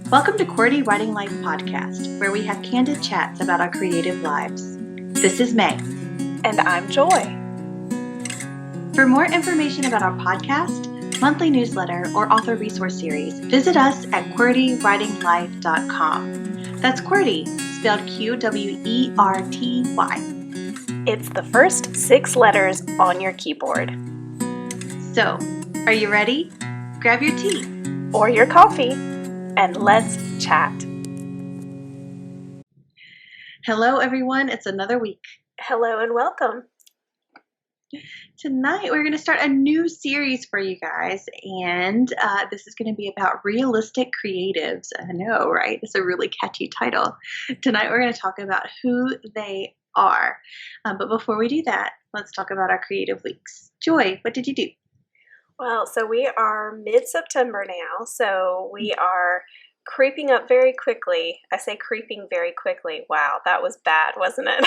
Welcome to QWERTY Writing Life Podcast, where we have candid chats about our creative lives. This is May. And I'm Joy. For more information about our podcast, monthly newsletter, or author resource series, visit us at QWERTYWritingLife.com. That's QWERTY, spelled QWERTY. It's the first 6 letters on your keyboard. So, are you ready? Grab your tea. Or your coffee, and let's chat. Hello, everyone. It's another week. Hello and welcome. Tonight, we're going to start a new series for you guys, and this is going to be about realistic creatives. I know, right? It's a really catchy title. Tonight, we're going to talk about who they are. But before we do that, let's talk about our creative weeks. Joy, what did you do? Well, so we are mid-September now, so we are creeping up very quickly. I say creeping very quickly. Wow, that was bad, wasn't it?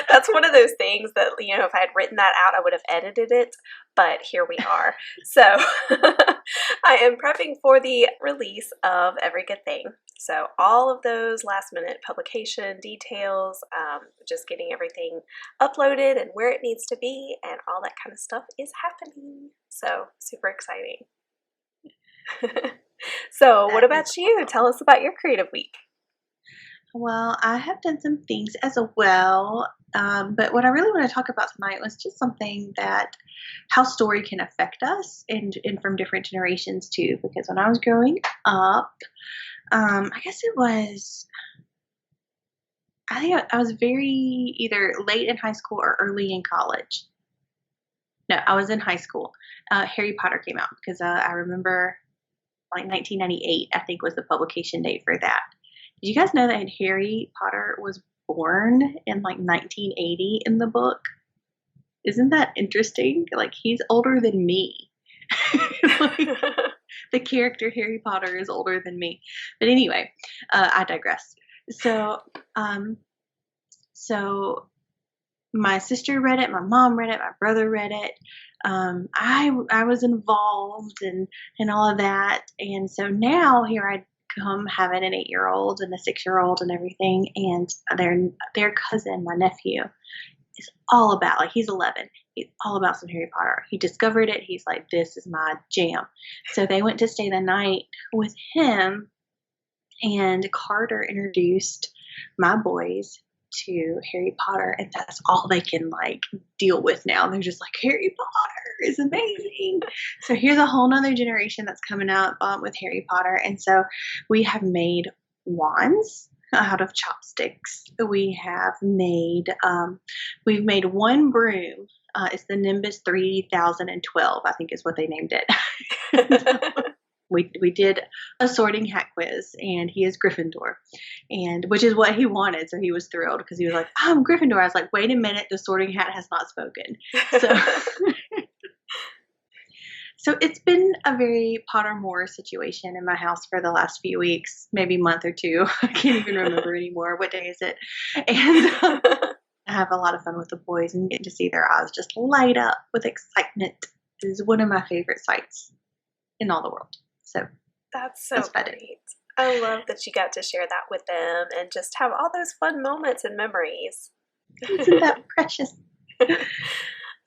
That's one of those things that, if I had written that out, I would have edited it, but here we are. So I am prepping for the release of Every Good Thing. So all of those last minute publication details, just getting everything uploaded and where it needs to be and all that kind of stuff is happening. So super exciting. So what about you? Tell us about your creative week. Well, I have done some things as well, but what I really want to talk about tonight was just something that how story can affect us and from different generations too, because when I was growing up, I think I was very either late in high school or early in college. No, I was in high school. Harry Potter came out because I remember like 1998, I think was the publication date for that. Did you guys know that Harry Potter was born in like 1980 in the book? Isn't that interesting? Like he's older than me. The character Harry Potter is older than me. But anyway, I digress. So my sister read it, my mom read it, my brother read it. I was involved and all of that. And so now here I come having an 8-year-old and a 6-year-old and everything. And their cousin, my nephew, is all about, like he's 11. He's all about some Harry Potter. He discovered it. He's like, this is my jam. So they went to stay the night with him, and Carter introduced my boys to Harry Potter, and that's all they can like deal with now. They're just like, Harry Potter is amazing. So here's a whole nother generation that's coming up with Harry Potter. And so we have made wands out of chopsticks. We've made one broom. It's the Nimbus 3012, I think is what they named it. We did a sorting hat quiz, and he is Gryffindor, and which is what he wanted. So he was thrilled because he was like, I'm Gryffindor. I was like, wait a minute, the sorting hat has not spoken. So it's been a very Pottermore situation in my house for the last few weeks, maybe month or two. I can't even remember anymore. What day is it? And I have a lot of fun with the boys, and get to see their eyes just light up with excitement. It is one of my favorite sights in all the world. So that's great. I love that you got to share that with them and just have all those fun moments and memories. Isn't that precious?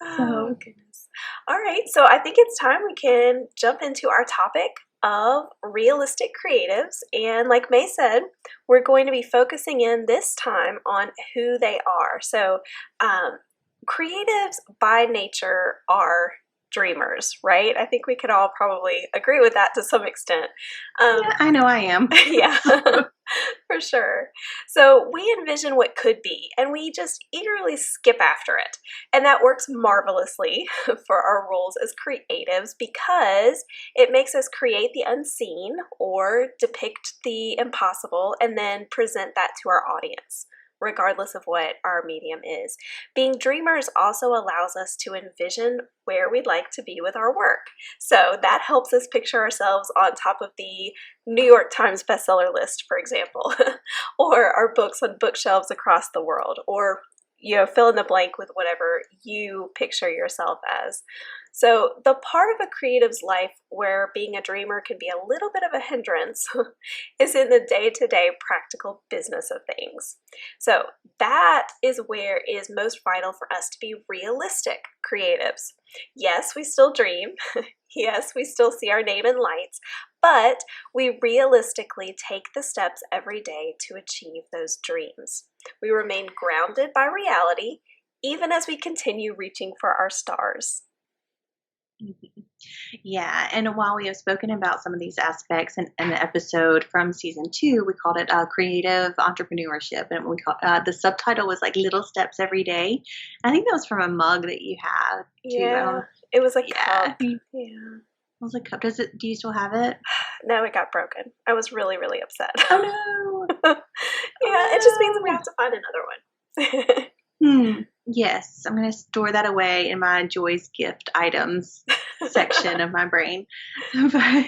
Oh, goodness. All right, so I think it's time we can jump into our topic of realistic creatives. And like May said, we're going to be focusing in this time on who they are. So creatives by nature are dreamers, right? I think we could all probably agree with that to some extent. Yeah, I know I am. Yeah, for sure. So we envision what could be, and we just eagerly skip after it. And that works marvelously for our roles as creatives because it makes us create the unseen or depict the impossible and then present that to our audience, regardless of what our medium is. Being dreamers also allows us to envision where we'd like to be with our work. So that helps us picture ourselves on top of the New York Times bestseller list, for example, or our books on bookshelves across the world, or fill in the blank with whatever you picture yourself as. So, the part of a creative's life where being a dreamer can be a little bit of a hindrance is in the day to day practical business of things. So, that is where it is most vital for us to be realistic creatives. Yes, we still dream. Yes, we still see our name in lights, but we realistically take the steps every day to achieve those dreams. We remain grounded by reality, even as we continue reaching for our stars. Mhm. Yeah, and while we have spoken about some of these aspects in an episode from season 2, we called it creative entrepreneurship, and the subtitle was like "Little Steps Every Day." I think that was from a mug that you had too. I Yeah, don't. it was a Yeah, cup. Yeah. it was a cup. Does it? Do you still have it? No, it got broken. I was really, really upset. Oh no! Yeah, it just means we Oh have to find another one. no! Yes, I'm gonna store that away in my Joy's gift items section of my brain. But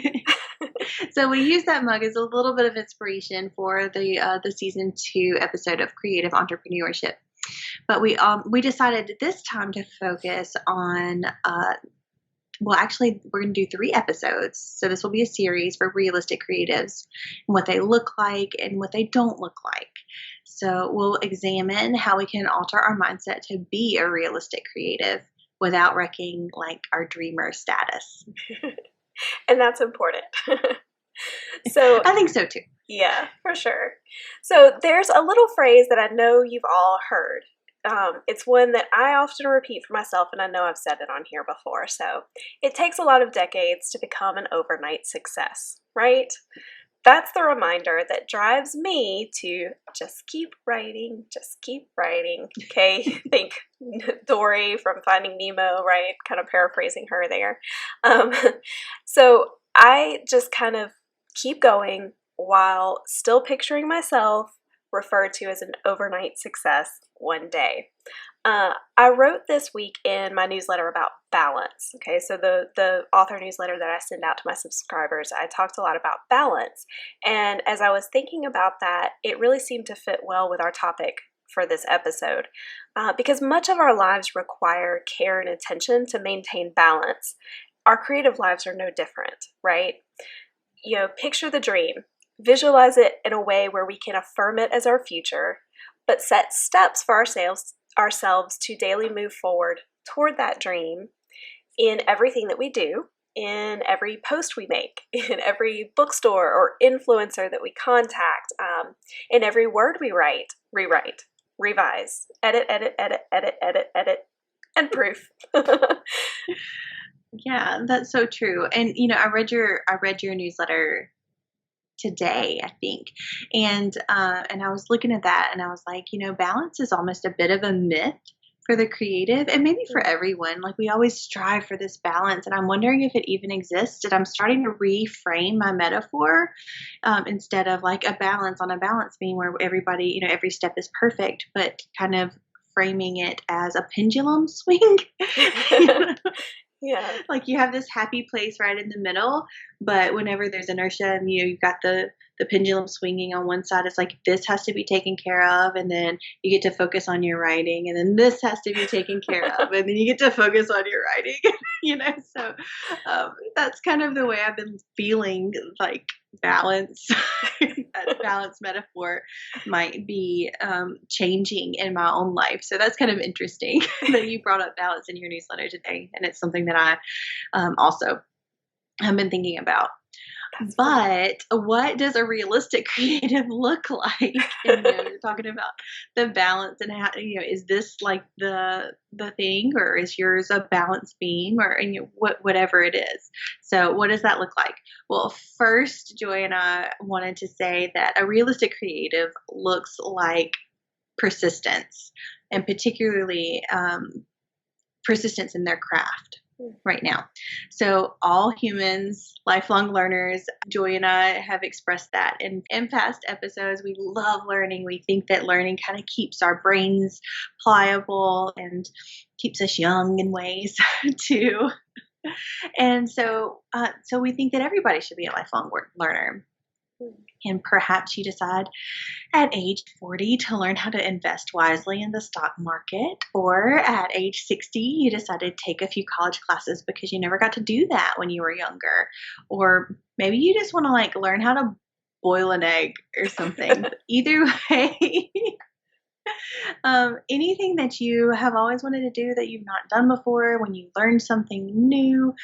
so we use that mug as a little bit of inspiration for the season 2 episode of creative entrepreneurship. But we decided this time to focus on well, actually, we're going to do 3 episodes. So this will be a series for realistic creatives and what they look like and what they don't look like. So we'll examine how we can alter our mindset to be a realistic creative without wrecking like our dreamer status. And that's important. So, I think so too. yeah, for sure. So, there's a little phrase that I know you've all heard. It's one that I often repeat for myself, and I know I've said it on here before. So, it takes a lot of decades to become an overnight success, right? That's the reminder that drives me to just keep writing, just keep writing. Okay, think Dory from Finding Nemo, right? Kind of paraphrasing her there. Um, so I just kind of keep going while still picturing myself referred to as an overnight success one day. I wrote this week in my newsletter about balance. Okay, so the author newsletter that I send out to my subscribers, I talked a lot about balance. And as I was thinking about that, it really seemed to fit well with our topic for this episode because much of our lives require care and attention to maintain balance. Our creative lives are no different, right? You know, picture the dream, visualize it in a way where we can affirm it as our future, but set steps for ourselves to daily move forward toward that dream in everything that we do, in every post we make, in every bookstore or influencer that we contact, in every word we write, rewrite, revise, edit, edit, edit, edit, edit, edit, and proof. Yeah, that's so true. And I read your newsletter today, I think. And I was looking at that and I was like, balance is almost a bit of a myth for the creative and maybe for everyone. Like we always strive for this balance, and I'm wondering if it even exists. And I'm starting to reframe my metaphor instead of like a balance on a balance beam where everybody, every step is perfect, but kind of framing it as a pendulum swing. You know? Yeah. Like you have this happy place right in the middle, but whenever there's inertia and you've got the pendulum swinging on one side, it's like this has to be taken care of, and then you get to focus on your writing, and then this has to be taken care of, and then you get to focus on your writing. So that's kind of the way I've been feeling like balance. That balance metaphor might be changing in my own life. So that's kind of interesting that you brought up balance in your newsletter today. And it's something that I also have been thinking about. But what does a realistic creative look like? And you're talking about the balance and how is this like the thing, or is yours a balance beam, or whatever it is. So what does that look like? Well, first, Joy and I wanted to say that a realistic creative looks like persistence, and particularly persistence in their craft right now. So all humans, lifelong learners, Joy and I have expressed that in past episodes. We love learning. We think that learning kind of keeps our brains pliable and keeps us young in ways too. And so we think that everybody should be a lifelong learner. And perhaps you decide at age 40 to learn how to invest wisely in the stock market, or at age 60, you decided to take a few college classes because you never got to do that when you were younger. Or maybe you just want to like learn how to boil an egg or something. But either way, anything that you have always wanted to do that you've not done before, when you learn something new,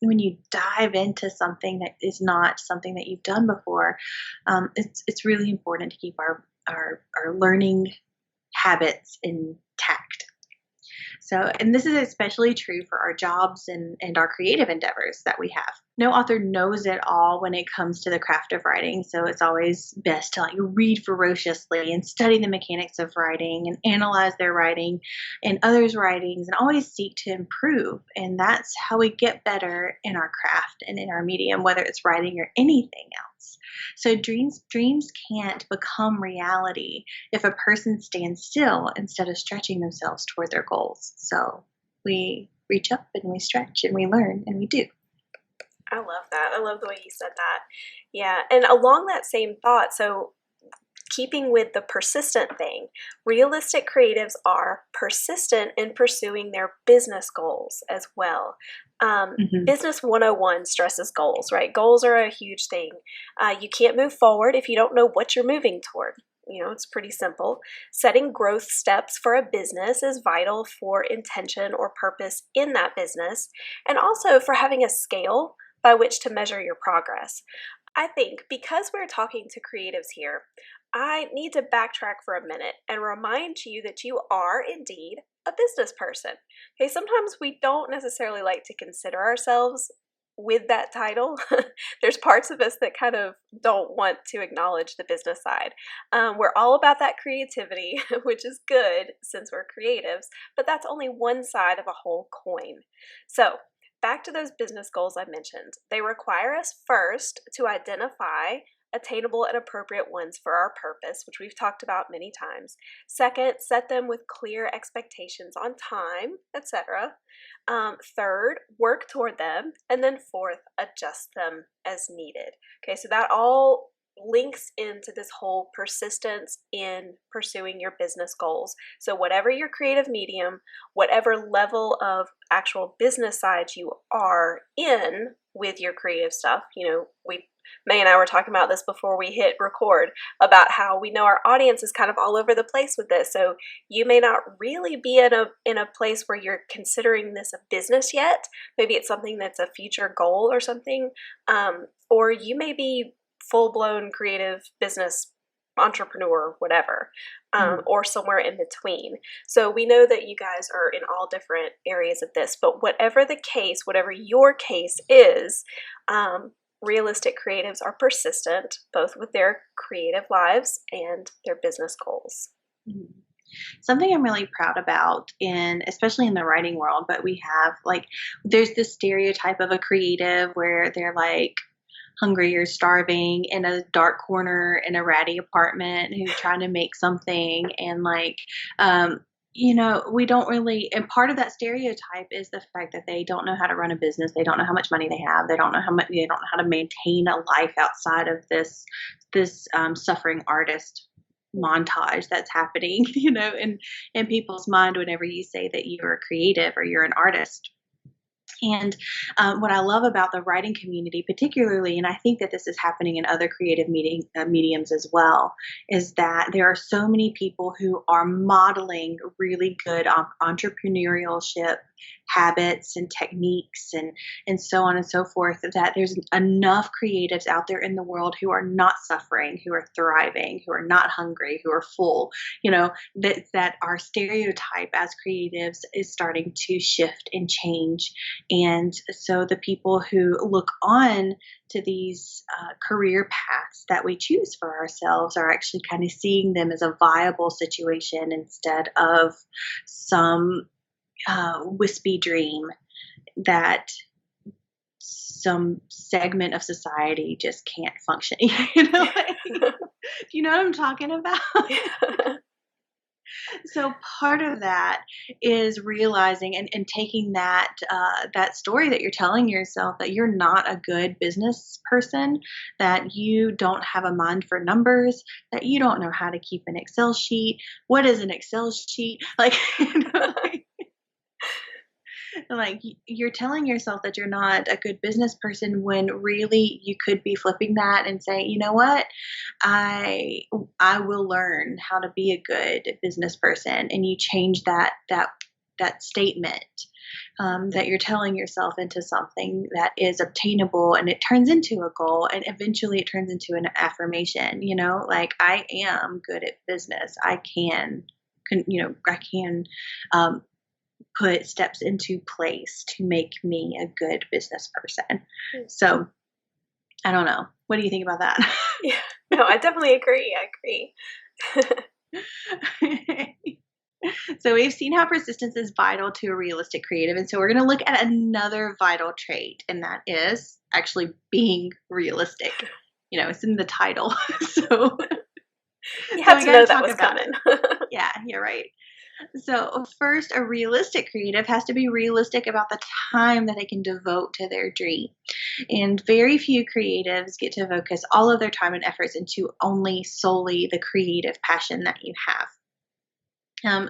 when you dive into something that is not something that you've done before, it's really important to keep our learning habits intact. So, and this is especially true for our jobs and our creative endeavors that we have. No author knows it all when it comes to the craft of writing. So it's always best to like read ferociously and study the mechanics of writing and analyze their writing and others' writings and always seek to improve. And that's how we get better in our craft and in our medium, whether it's writing or anything else. So dreams can't become reality if a person stands still instead of stretching themselves toward their goals. So we reach up and we stretch and we learn and we do. I love that. I love the way you said that. Yeah. And along that same thought, so keeping with the persistent thing, realistic creatives are persistent in pursuing their business goals as well. Business 101 stresses goals, right? Goals are a huge thing. You can't move forward if you don't know what you're moving toward. It's pretty simple. Setting growth steps for a business is vital for intention or purpose in that business, and also for having a scale by which to measure your progress. I think because we're talking to creatives here, I need to backtrack for a minute and remind you that you are indeed a business person. Okay, sometimes we don't necessarily like to consider ourselves with that title. There's parts of us that kind of don't want to acknowledge the business side. We're all about that creativity, which is good since we're creatives, but that's only one side of a whole coin. So back to those business goals I mentioned. They require us first to identify attainable and appropriate ones for our purpose, which we've talked about many times. Second, set them with clear expectations on time, etc. Third, work toward them. And then fourth, adjust them as needed. Okay, so that all links into this whole persistence in pursuing your business goals. So whatever your creative medium, whatever level of actual business side you are in with your creative stuff, May and I were talking about this before we hit record about how we know our audience is kind of all over the place with this. So you may not really be in a place where you're considering this a business yet. Maybe it's something that's a future goal or something. Or you may be full-blown creative business entrepreneur, whatever, or somewhere in between. So we know that you guys are in all different areas of this, but whatever the case, whatever your case is, realistic creatives are persistent, both with their creative lives and their business goals. Something I'm really proud about, especially in the writing world, but we have there's this stereotype of a creative where they're like hungry or starving in a dark corner in a ratty apartment who's trying to make something, and we don't really, and part of that stereotype is the fact that they don't know how to run a business. They don't know how much money they have. They don't know how to maintain a life outside of this suffering artist montage that's happening, in people's mind whenever you say that you're a creative or you're an artist. And what I love about the writing community, particularly, and I think that this is happening in other creative mediums as well, is that there are so many people who are modeling really good entrepreneurship habits and techniques and so on and so forth, that there's enough creatives out there in the world who are not suffering, who are thriving, who are not hungry, who are full, that our stereotype as creatives is starting to shift and change. And so the people who look on to these career paths that we choose for ourselves are actually kind of seeing them as a viable situation instead of some wispy dream that some segment of society just can't function. Do you know what I'm talking about? So part of that is realizing and taking that story that you're telling yourself that you're not a good business person, that you don't have a mind for numbers, that you don't know how to keep an Excel sheet. What is an Excel sheet? Like, you're telling yourself that you're not a good business person when really you could be flipping that and saying, you know what, I I will learn how to be a good business person, and you change that statement that you're telling yourself into something that is obtainable, and it turns into a goal, and eventually it turns into an affirmation. Like, I am good at business. I can um, put steps into place to make me a good business person. So I don't know. What do you think about that? Yeah, no, I definitely agree. I agree. So we've seen how persistence is vital to a realistic creative. And so we're going to look at another vital trait, and that is actually being realistic. It's in the title. So you had we to got know to that talk was about coming. it. Yeah, you're right. So, first, a realistic creative has to be realistic about the time that they can devote to their dream. And very few creatives get to focus all of their time and efforts into only solely the creative passion that you have.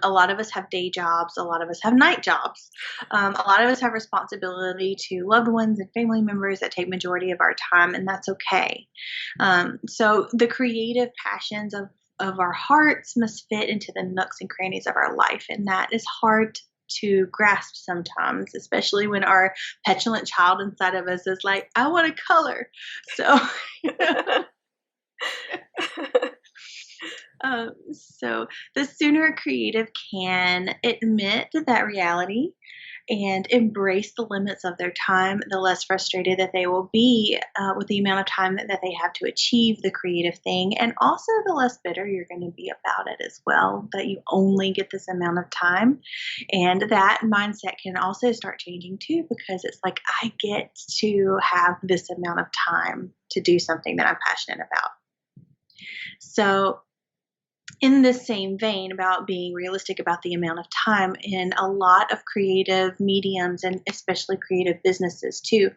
A lot of us have day jobs. A lot of us have night jobs. A lot of us have responsibility to loved ones and family members that take majority of our time, and that's okay. So the creative passions of our hearts must fit into the nooks and crannies of our life, and that is hard to grasp sometimes, especially when our petulant child inside of us is like, I want to color. So so the sooner a creative can admit that reality and embrace the limits of their time, the less frustrated that they will be with the amount of time that they have to achieve the creative thing. And also, the less bitter you're going to be about it as well, that you only get this amount of time. And that mindset can also start changing too, because it's like, I get to have this amount of time to do something that I'm passionate about. So, in the same vein about being realistic about the amount of time, in a lot of creative mediums and especially creative businesses too,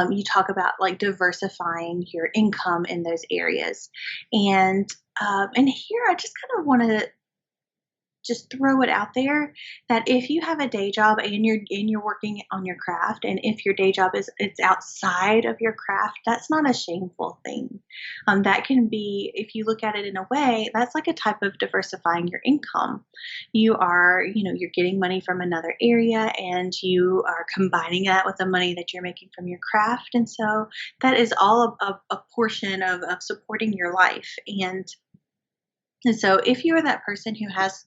you talk about like diversifying your income in those areas. And here I just kind of want to just throw it out there that if you have a day job and you're working on your craft, and if your day job is it's outside of your craft, that's not a shameful thing. That can be, if you look at it in a way, that's like a type of diversifying your income. You're getting money from another area, and you are combining that with the money that you're making from your craft, and so that is all a portion of supporting your life. And so if you are that person who has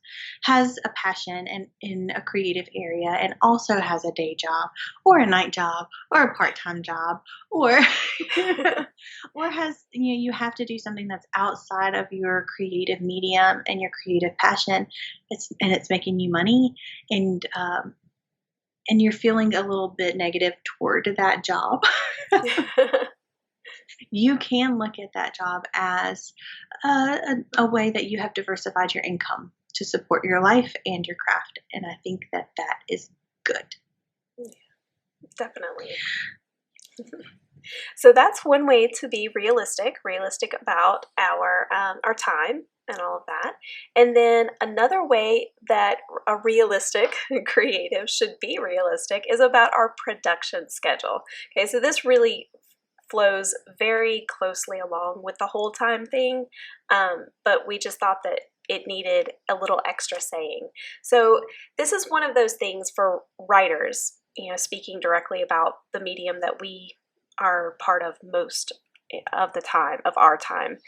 a passion in a creative area, and also has a day job or a night job or a part-time job, or or has you have to do something that's outside of your creative medium and your creative passion, it's making you money, and you're feeling a little bit negative toward that job, you can look at that job as a way that you have diversified your income to support your life and your craft. And I think that is good. Yeah, definitely. So that's one way to be realistic about our time and all of that. And then another way that a realistic creative should be realistic is about our production schedule. Okay, so this really flows very closely along with the whole time thing, but we just thought that it needed a little extra saying. So this is one of those things for writers, speaking directly about the medium that we are part of most of the time, of our time.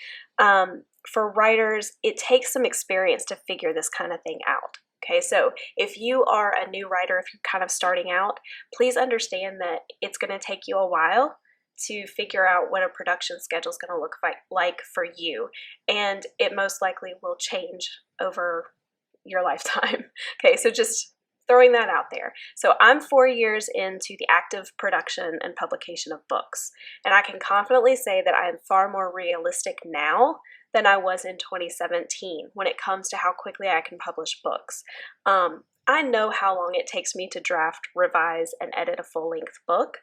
For writers, it takes some experience to figure this kind of thing out. Okay, so if you are a new writer, if you're kind of starting out, please understand that it's going to take you a while to figure out what a production schedule is going to look like for you. And it most likely will change over your lifetime. Okay, so just throwing that out there. So I'm 4 years into the active production and publication of books, and I can confidently say that I am far more realistic now than I was in 2017 when it comes to how quickly I can publish books. I know how long it takes me to draft, revise, and edit a full-length book,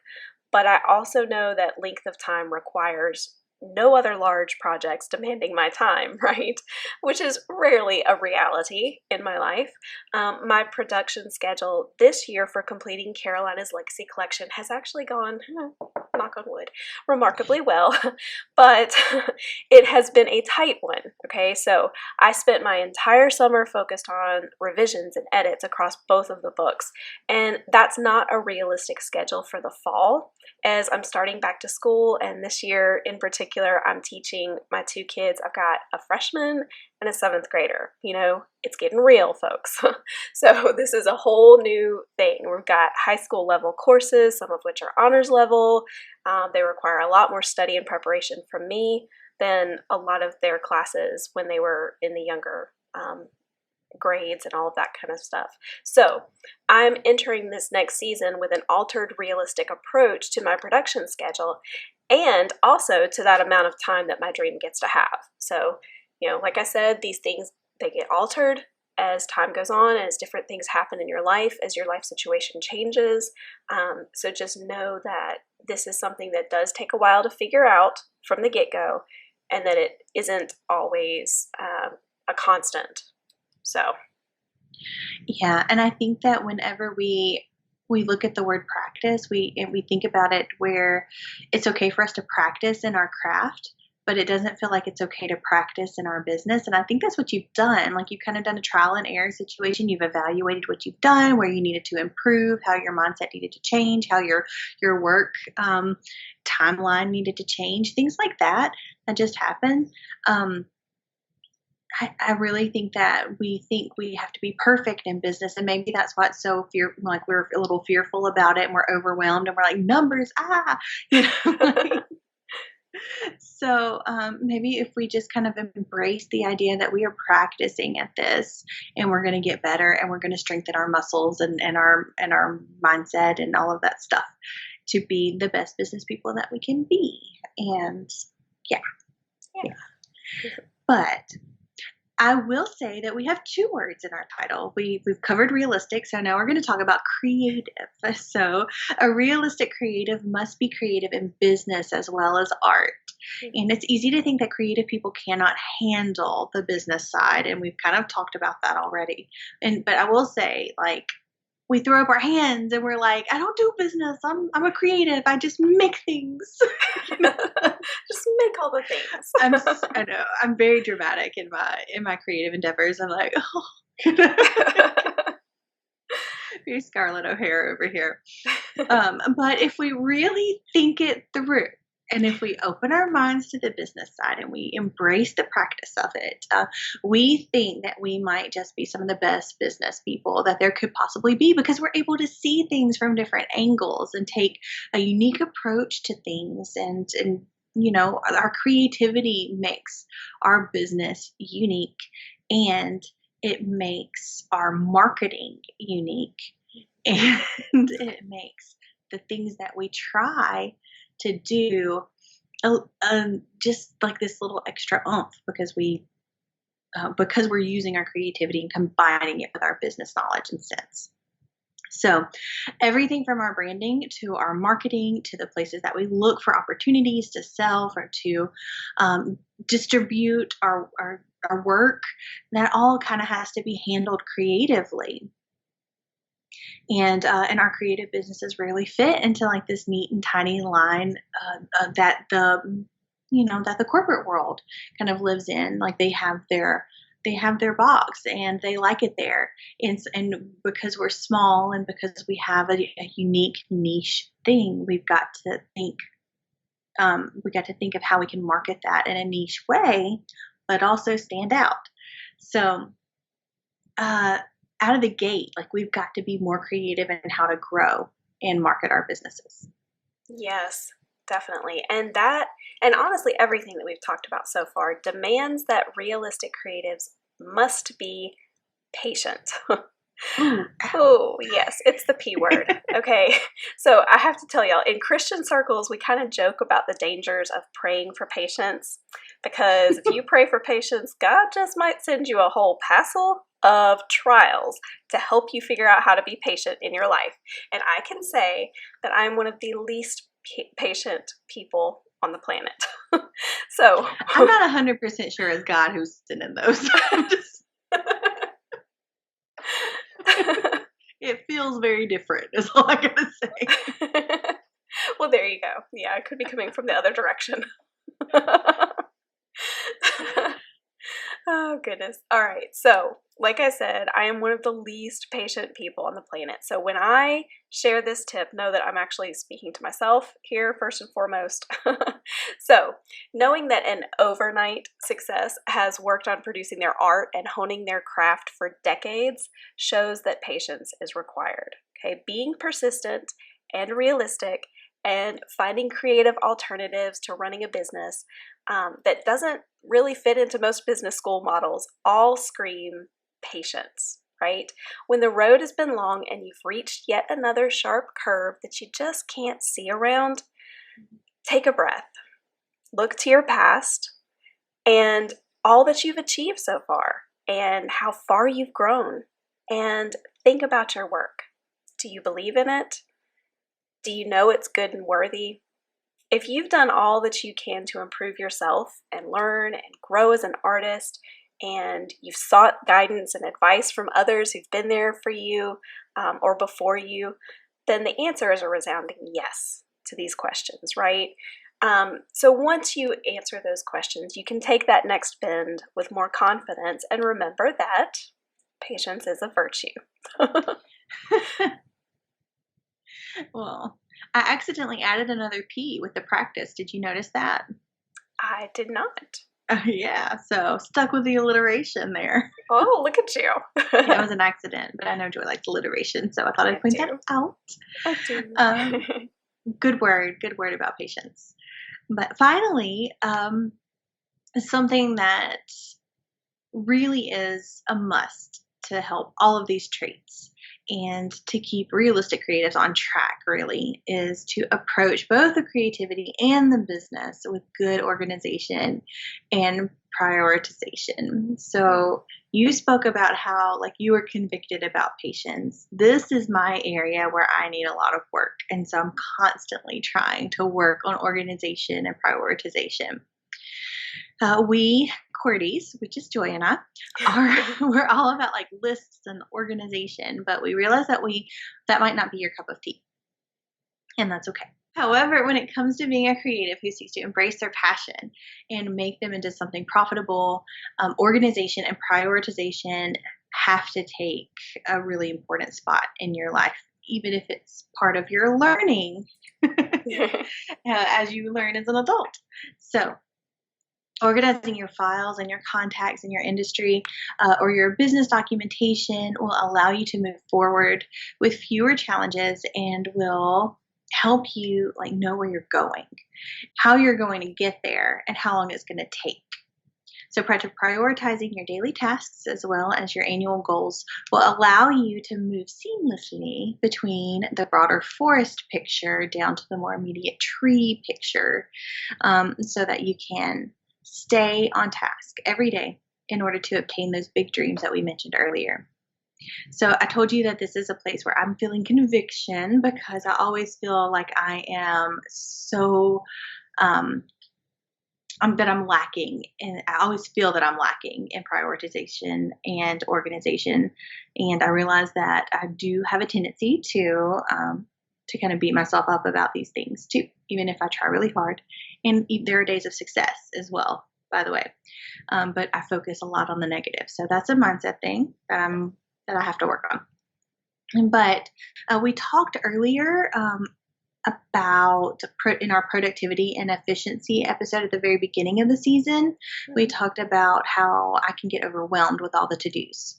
but I also know that length of time requires no other large projects demanding my time, right? Which is rarely a reality in my life. My production schedule this year for completing Carolina's Legacy Collection has actually gone, knock on wood, remarkably well, but it has been a tight one, okay? So I spent my entire summer focused on revisions and edits across both of the books, and that's not a realistic schedule for the fall, as I'm starting back to school, and this year in particular, I'm teaching my 2 kids. I've got a freshman and a 7th grader. You know, it's getting real, folks. So this is a whole new thing. We've got high school level courses, some of which are honors level. They require a lot more study and preparation from me than a lot of their classes when they were in the younger grades and all of that kind of stuff. So I'm entering this next season with an altered, realistic approach to my production schedule, and also to that amount of time that my dream gets to have. So, you know, like I said, these things, they get altered as time goes on, as different things happen in your life, as your life situation changes. So just know that this is something that does take a while to figure out from the get-go, and that it isn't always a constant. So, yeah, and I think that whenever we look at the word practice, we think about it where it's okay for us to practice in our craft, but it doesn't feel like it's okay to practice in our business. And I think that's what you've done. Like, you've kind of done a trial and error situation. You've evaluated what you've done, where you needed to improve, how your mindset needed to change, how your work timeline needed to change, things like that just happen. I really think that we think we have to be perfect in business, and maybe that's why it's so like we're a little fearful about it, and we're overwhelmed, and we're like, numbers, you know. So maybe if we just kind of embrace the idea that we are practicing at this, and we're going to get better, and we're going to strengthen our muscles and our mindset and all of that stuff to be the best business people that we can be. And yeah. But I will say that we have 2 words in our title. We've covered realistic, so now we're going to talk about creative. So a realistic creative must be creative in business as well as art. And it's easy to think that creative people cannot handle the business side, and we've kind of talked about that already. But I will say, like, we throw up our hands and we're like, I don't do business. I'm a creative. I just make things. just make all the things. I know. I'm very dramatic in my creative endeavors. I'm like, very Scarlett O'Hara over here. But if we really think it through, and if we open our minds to the business side and we embrace the practice of it, we think that we might just be some of the best business people that there could possibly be, because we're able to see things from different angles and take a unique approach to things. And you know, our creativity makes our business unique, and it makes our marketing unique, and it makes the things that we try to do just like this little extra oomph, because we're using our creativity and combining it with our business knowledge and sense. So everything from our branding to our marketing to the places that we look for opportunities to sell or to distribute our work, that all kind of has to be handled creatively. And our creative businesses rarely fit into like this neat and tiny line that the corporate world kind of lives in. Like they have their box and they like it there. And because we're small and because we have a unique niche thing, we've got to think of how we can market that in a niche way, but also stand out. So out of the gate, like we've got to be more creative in how to grow and market our businesses. Yes, definitely. And honestly, everything that we've talked about so far demands that realistic creatives must be patient. Ooh, Oh, yes, it's the P word. Okay, so I have to tell y'all, in Christian circles, we kind of joke about the dangers of praying for patience, because if you pray for patience, God just might send you a whole passel of trials to help you figure out how to be patient in your life. And I can say that I'm one of the least patient people on the planet. So I'm not 100% sure it's God who's sending those. It feels very different, is all I gotta say. Well, there you go. Yeah, it could be coming from the other direction. Oh, goodness. All right. So, like I said, I am one of the least patient people on the planet. So, when I share this tip, know that I'm actually speaking to myself here first and foremost. So, knowing that an overnight success has worked on producing their art and honing their craft for decades shows that patience is required. Okay. Being persistent and realistic and finding creative alternatives to running a business that doesn't really fit into most business school models all scream patience, right? When the road has been long and you've reached yet another sharp curve that you just can't see around, take a breath, look to your past and all that you've achieved so far and how far you've grown, and think about your work. Do you believe in it? Do you know it's good and worthy? If you've done all that you can to improve yourself and learn and grow as an artist, and you've sought guidance and advice from others who've been there for you or before you, then the answer is a resounding yes to these questions, right? So once you answer those questions, you can take that next bend with more confidence and remember that patience is a virtue. Well, I accidentally added another P with the practice. Did you notice that? I did not. Yeah, so stuck with the alliteration there. Oh, look at you. Yeah, it was an accident, but I know Joy likes alliteration, so I thought I'd point that out. I do. Good word about patience. But finally, something that really is a must to help all of these traits and to keep realistic creatives on track really is to approach both the creativity and the business with good organization and prioritization. So you spoke about how like you were convicted about patience. This is my area where I need a lot of work, and so I'm constantly trying to work on organization and prioritization. We QWERTYs, which is Joy and I, are we're all about like lists and organization, but we realize that might not be your cup of tea, and that's okay. However, when it comes to being a creative who seeks to embrace their passion and make them into something profitable, organization and prioritization have to take a really important spot in your life, even if it's part of your learning as you learn as an adult. So, organizing your files and your contacts in your industry or your business documentation will allow you to move forward with fewer challenges and will help you like know where you're going, how you're going to get there, and how long it's going to take. So prioritizing your daily tasks as well as your annual goals will allow you to move seamlessly between the broader forest picture down to the more immediate tree picture, so that you can stay on task every day in order to obtain those big dreams that we mentioned earlier. So I told you that this is a place where I'm feeling conviction because I always feel like I am so that I'm lacking, and I always feel that I'm lacking in prioritization and organization. And I realize that I do have a tendency to kind of beat myself up about these things too, even if I try really hard. And there are days of success as well, by the way. But I focus a lot on the negative, so that's a mindset thing that I have to work on. But we talked earlier about in our productivity and efficiency episode at the very beginning of the season, we talked about how I can get overwhelmed with all the to-dos.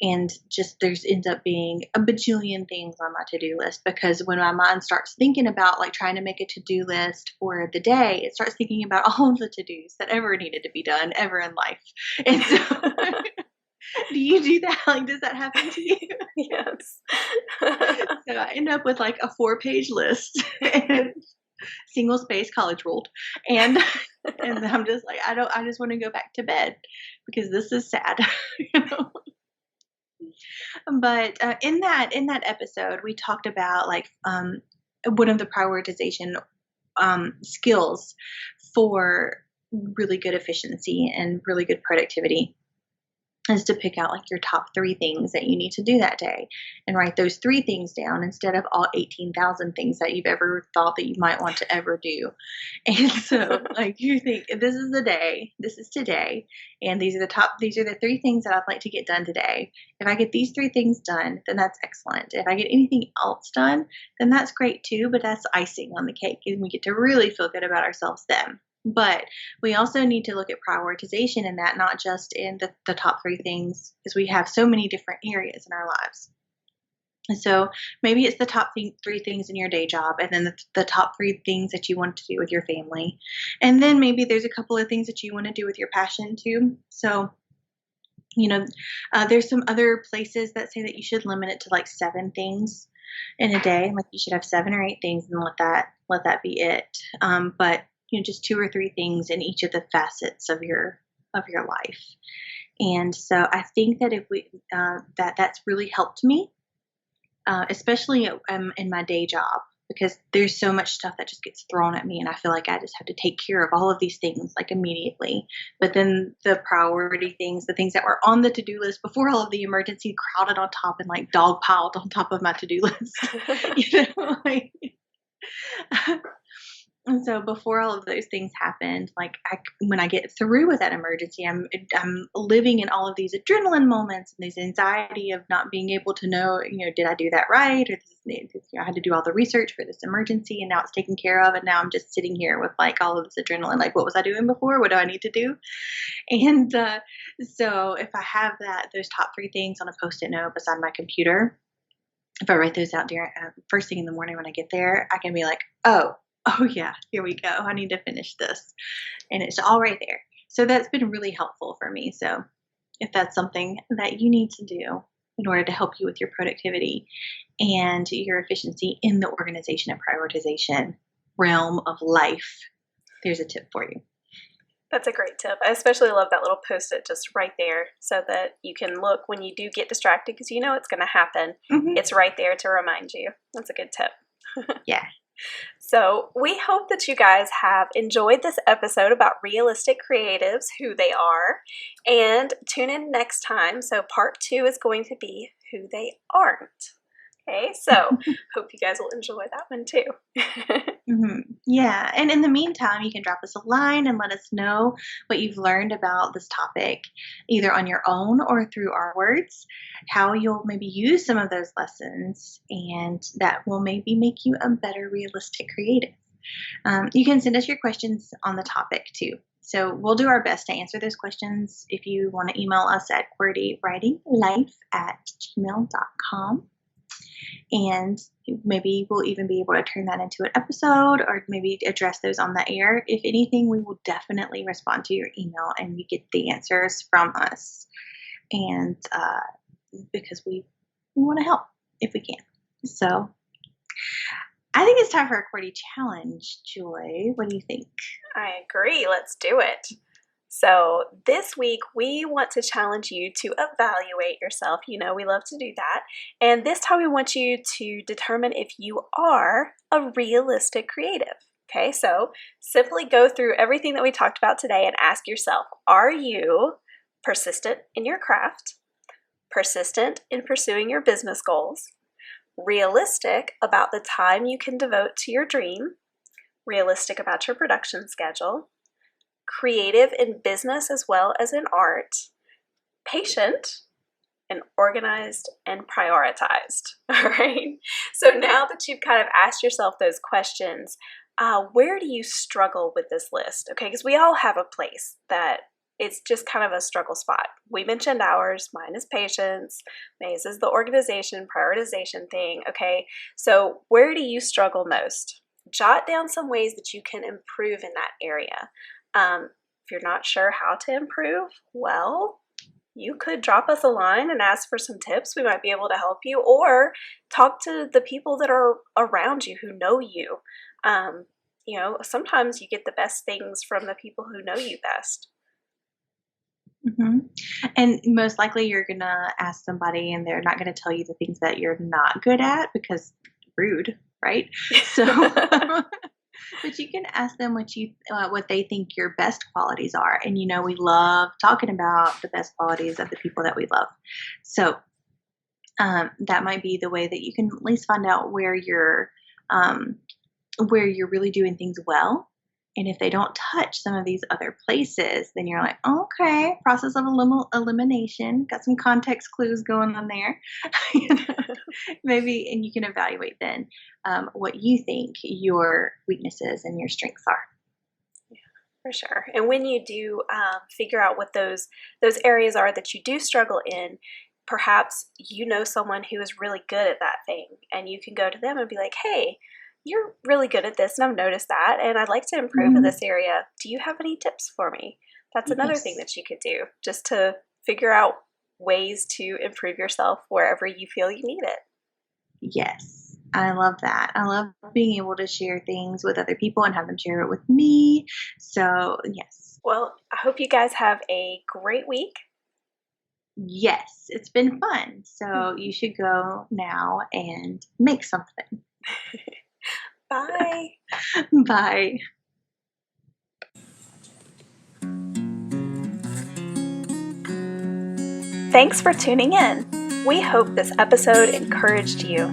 And just there's ends up being a bajillion things on my to-do list, because when my mind starts thinking about like trying to make a to-do list for the day, it starts thinking about all of the to-dos that ever needed to be done ever in life. And so Do you do that? Like, does that happen to you? Yes. So I end up with like a 4-page list, and single space college ruled, and and I'm just like, I just want to go back to bed because this is sad. you know? But in that episode, we talked about like one of the prioritization skills for really good efficiency and really good productivity is to pick out like your top 3 things that you need to do that day and write those 3 things down instead of all 18,000 things that you've ever thought that you might want to ever do. And so like you think this is the day, this is today, and these are the 3 things that I'd like to get done today. If I get these 3 things done, then that's excellent. If I get anything else done, then that's great too, but that's icing on the cake and we get to really feel good about ourselves then. But we also need to look at prioritization in that, not just in the top 3 things, because we have so many different areas in our lives. And so maybe it's the top 3 things in your day job, and then the top 3 things that you want to do with your family. And then maybe there's a couple of things that you want to do with your passion too. So, there's some other places that say that you should limit it to like 7 things in a day. Like you should have 7 or 8 things and let that be it. But just 2 or 3 things in each of the facets of your life. And so I think that if we that's really helped me, especially in my day job, because there's so much stuff that just gets thrown at me, and I feel like I just have to take care of all of these things like immediately. But then the priority things, the things that were on the to-do list before all of the emergency crowded on top and like dog piled on top of my to-do list, like. And so before all of those things happened, like when I get through with that emergency, I'm living in all of these adrenaline moments and this anxiety of not being able to know, did I do that right? Or I had to do all the research for this emergency and now it's taken care of. And now I'm just sitting here with like all of this adrenaline, like what was I doing before? What do I need to do? And so if I have those top 3 things on a Post-it note beside my computer, if I write those out during first thing in the morning when I get there, I can be like, oh yeah, here we go. I need to finish this. And it's all right there. So that's been really helpful for me. So if that's something that you need to do in order to help you with your productivity and your efficiency in the organization and prioritization realm of life, there's a tip for you. That's a great tip. I especially love that little Post-it just right there so that you can look when you do get distracted because it's going to happen. Mm-hmm. It's right there to remind you. That's a good tip. Yeah. So we hope that you guys have enjoyed this episode about realistic creatives, who they are, and tune in next time. So part 2 is going to be who they aren't. Okay, so hope you guys will enjoy that one too. Mm-hmm. Yeah, and in the meantime, you can drop us a line and let us know what you've learned about this topic, either on your own or through our words, how you'll maybe use some of those lessons, and that will maybe make you a better realistic creative. You can send us your questions on the topic too. So we'll do our best to answer those questions. If you want to email us at QWERTYWritingLife@gmail.com. And maybe we'll even be able to turn that into an episode or maybe address those on the air. If anything, we will definitely respond to your email and you get the answers from us. And because we want to help if we can. So I think it's time for a QWERTY challenge, Joy. What do you think? I agree. Let's do it. So this week, we want to challenge you to evaluate yourself. We love to do that. And this time we want you to determine if you are a realistic creative. Okay, so simply go through everything that we talked about today and ask yourself, are you persistent in your craft, persistent in pursuing your business goals, realistic about the time you can devote to your dream, realistic about your production schedule, creative in business as well as in art, patient, and organized and prioritized. All right. So now that you've kind of asked yourself those questions, where do you struggle with this list? Okay, because we all have a place that it's just kind of a struggle spot. We mentioned ours. Mine is patience. May's is the organization, prioritization thing. Okay, so where do you struggle most? Jot down some ways that you can improve in that area. If you're not sure how to improve, well, you could drop us a line and ask for some tips. We might be able to help you, or talk to the people that are around you who know you. Sometimes you get the best things from the people who know you best. Mm-hmm. And most likely you're going to ask somebody and they're not going to tell you the things that you're not good at because rude, right? So, but you can ask them what they think your best qualities are. And, we love talking about the best qualities of the people that we love. So that might be the way that you can at least find out where you're really doing things well. And if they don't touch some of these other places, then you're like, okay, process of elimination. Got some context clues going on there. Maybe, and you can evaluate then what you think your weaknesses and your strengths are. Yeah, for sure. And when you do figure out what those areas are that you do struggle in, perhaps someone who is really good at that thing, and you can go to them and be like, hey, you're really good at this, and I've noticed that, and I'd like to improve in this area. Do you have any tips for me? That's another thing that you could do, just to figure out ways to improve yourself wherever you feel you need it. Yes, I love that. I love being able to share things with other people and have them share it with me. So, yes. Well, I hope you guys have a great week. Yes, it's been fun. So you should go now and make something. Bye. Bye. Thanks for tuning in. We hope this episode encouraged you.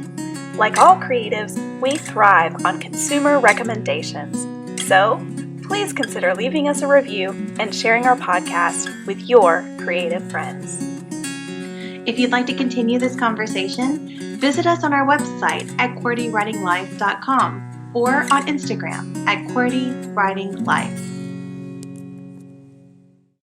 Like all creatives, we thrive on consumer recommendations. So please consider leaving us a review and sharing our podcast with your creative friends. If you'd like to continue this conversation, visit us on our website at QWERTYWritingLife.com or on Instagram at QWERTYWritingLife.